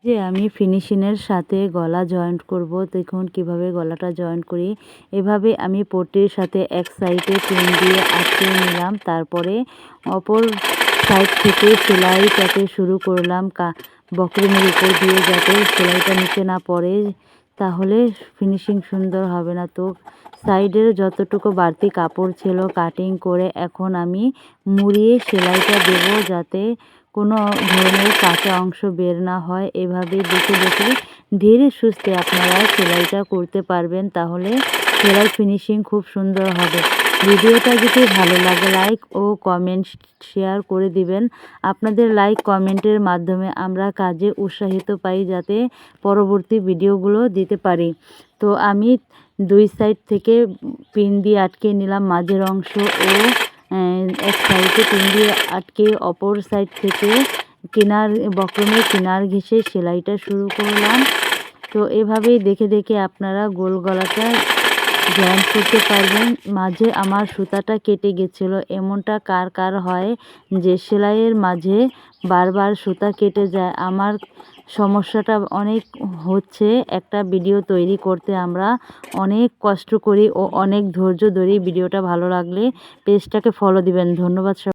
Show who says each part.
Speaker 1: যে আমি ফিনিশিংয়ের সাথে গলা জয়েন্ট করব, দেখুন কিভাবে গলাটা জয়েন্ট করি। এভাবে আমি পট্টির সাথে এক সাইডে পিন দিয়ে আটকে নিলাম, তারপরে অপর সাইড থেকে সেলাইটাকে শুরু করলাম বক্রমের উপর দিয়ে, যাতে সেলাইটা নিচে না পড়ে, তাহলে ফিনিশিং সুন্দর হবে না। তো সাইডের যতটুকু বাড়তি কাপড় ছিল কাটিং করে এখন আমি মুড়িয়ে সেলাইটা দেব, যাতে কোনো ধরনের কাঁচা অংশ বের না হয়। এভাবে দেখে দেখে ধীরে সুস্থে আপনারা সেলাইটা করতে পারবেন, তাহলে সেলাই ফিনিশিং খুব সুন্দর হবে। ভিডিওটা যদি ভালো লাগে লাইক ও কমেন্ট শেয়ার করে দিবেন। আপনাদের লাইক কমেন্টের মাধ্যমে আমরা কাজে উৎসাহিত পাই, যাতে পরবর্তী ভিডিওগুলো দিতে পারি। তো আমি দুই সাইড থেকে পিন দিয়ে আটকে নিলাম মাঝের অংশ, ও এক সাইডে পিন দিয়ে আটকে অপর সাইড থেকে বক্রমের কিনার ঘেঁষে সেলাইটা শুরু করলাম। তো এভাবেই দেখে দেখে আপনারা গোল গলাটা জয়েন্ট করতে পারবেন। মাঝে আমার সুতাটা কেটে গেছিলো, এমনটা কার কার হয় যে সেলাইয়ের মাঝে বারবার সুতা কেটে যায়? আমার সমস্যাটা অনেক হচ্ছে। একটা ভিডিও তৈরি করতে আমরা অনেক কষ্ট করি ও অনেক ধৈর্য ধরি। ভিডিওটা ভালো লাগলে পেজটাকে ফলো দিবেন। ধন্যবাদ।